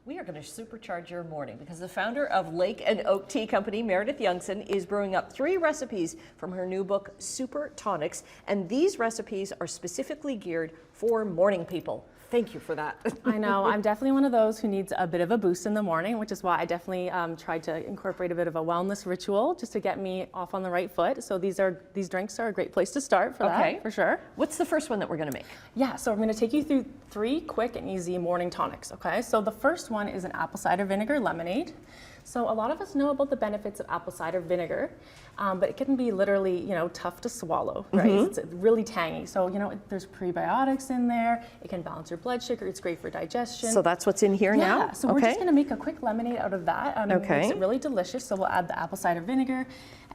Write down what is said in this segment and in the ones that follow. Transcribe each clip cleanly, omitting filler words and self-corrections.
We are going to supercharge your morning because the founder of Lake and Oak Tea Company, Meredith Youngson, is brewing up 3 recipes from her new book, Super Tonics, and these recipes are specifically geared for morning people. Thank you for that. I know, I'm definitely one of those who needs a bit of a boost in the morning, which is why I definitely tried to incorporate a bit of a wellness ritual just to get me off on the right foot. So these drinks are a great place to start for that, for sure. What's the first one that we're going to make? Yeah, so I'm going to take you through 3 quick and easy morning tonics, okay? So the first one is an apple cider vinegar lemonade. So a lot of us know about the benefits of apple cider vinegar, but it can be literally, tough to swallow, right? It's really tangy. So, there's prebiotics in there. It can balance your blood sugar. It's great for digestion. So that's what's in here now? Yeah, so we're just gonna make a quick lemonade out of that. It makes it really delicious. So we'll add the apple cider vinegar.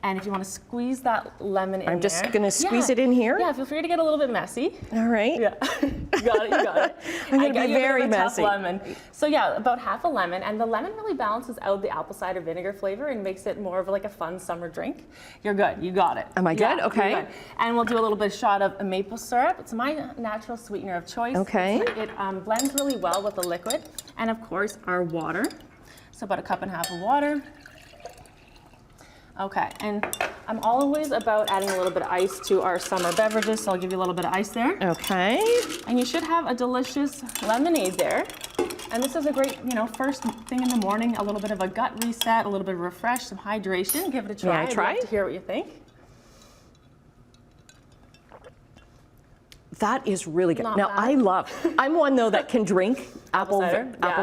And if you want to squeeze that lemon in there. I'm just going to squeeze it in here? Yeah, feel free to get a little bit messy. All right. Yeah, you got it. I'm going to be very messy. Lemon. So yeah, about half a lemon. And the lemon really balances out the apple cider vinegar flavor and makes it more of like a fun summer drink. You're good. You got it. Am I good? Okay. Good. And we'll do a little bit of shot of maple syrup. It's my natural sweetener of choice. Okay. It blends really well with the liquid. And of course, our water. So about 1.5 cups of water. Okay, and I'm always about adding a little bit of ice to our summer beverages, so I'll give you a little bit of ice there. Okay. And you should have a delicious lemonade there. And this is a great, first thing in the morning, a little bit of a gut reset, a little bit of refresh, some hydration. Give it a try. May I try? I'd love to hear what you think. That is really good. Not Now, bad. I'm one though that can drink apple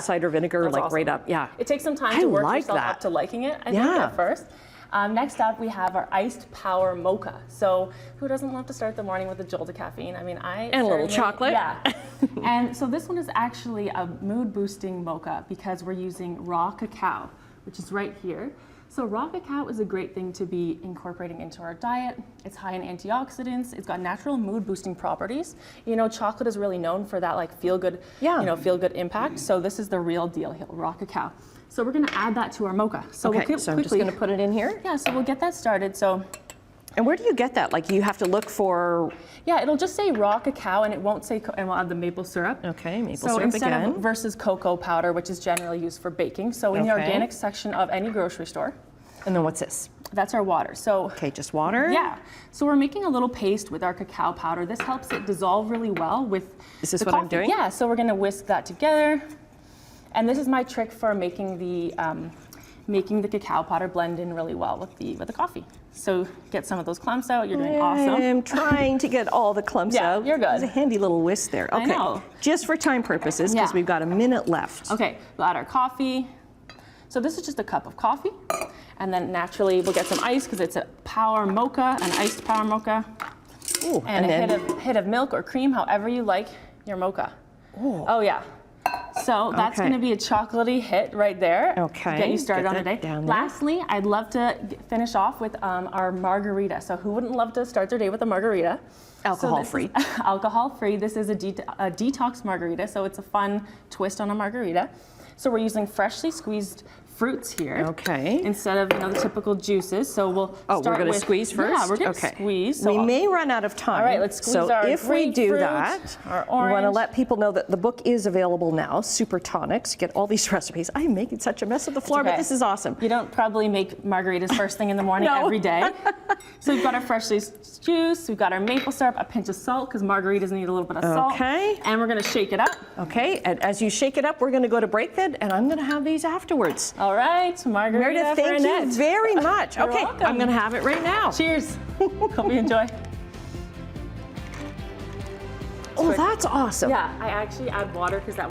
cider vinegar. That's like awesome. right up. Yeah. It takes some time to work like yourself that. up to liking it, I think, at first. Next up, we have our iced power mocha. So who doesn't love to start the morning with a jolt of caffeine? I mean, and a little chocolate. Yeah. And so this one is actually a mood boosting mocha because we're using raw cacao, which is right here. So raw cacao is a great thing to be incorporating into our diet. It's high in antioxidants. It's got natural mood boosting properties. Chocolate is really known for that feel good, feel good impact. So this is the real deal here, raw cacao. So we're gonna add that to our mocha. So okay, so I'm just gonna put it in here? Yeah, so we'll get that started. And where do you get that? Like you have to look for? Yeah, it'll just say raw cacao and it won't say, and we'll add the maple syrup. Okay, maple so syrup instead again. Of versus cocoa powder, which is generally used for baking. So in the organic section of any grocery store. And then what's this? That's our water. So okay, just water? Yeah. So we're making a little paste with our cacao powder. This helps it dissolve really well with Is this the what coffee. I'm doing? Yeah, so we're gonna whisk that together. And this is my trick for making the cacao powder blend in really well with the coffee. So get some of those clumps out. You're doing awesome. I'm trying to get all the clumps out. You're good. There's a handy little whisk there. Okay. I know. Just for time purposes, because we've got a minute left. Okay, we'll add our coffee. So this is just a cup of coffee. And then naturally we'll get some ice because it's a power mocha, an iced power mocha. Ooh, and a hit of milk or cream, however you like your mocha. Ooh. Oh yeah. So that's going to be a chocolatey hit right there. Okay. Get you started on the day. Down there. Lastly, I'd love to finish off with our margarita. So who wouldn't love to start their day with a margarita? Alcohol-free. Alcohol-free. This is a detox margarita, so it's a fun twist on a margarita. So we're using freshly squeezed fruits here. Okay. Instead of the typical juices. So we'll start we're going to squeeze first? Yeah, we're going to squeeze. So we may run out of time. All right, let's squeeze so our if we do that, our orange. we want to let people know that the book is available now, Super Tonics. Get all these recipes. I'm making such a mess of the floor, but this is awesome. You don't probably make margaritas first thing in the morning every day. So we've got our freshly squeezed juice, we've got our maple syrup, a pinch of salt, because margaritas need a little bit of salt. Okay. And we're going to shake it up. Okay, and as you shake it up, we're going to go to break then, and I'm going to have these afterwards. All right, margarita. Meredith, thank you very much. Okay, welcome. I'm going to have it right now. Cheers. Hope you enjoy. Oh, that's awesome. Yeah, I actually add water because that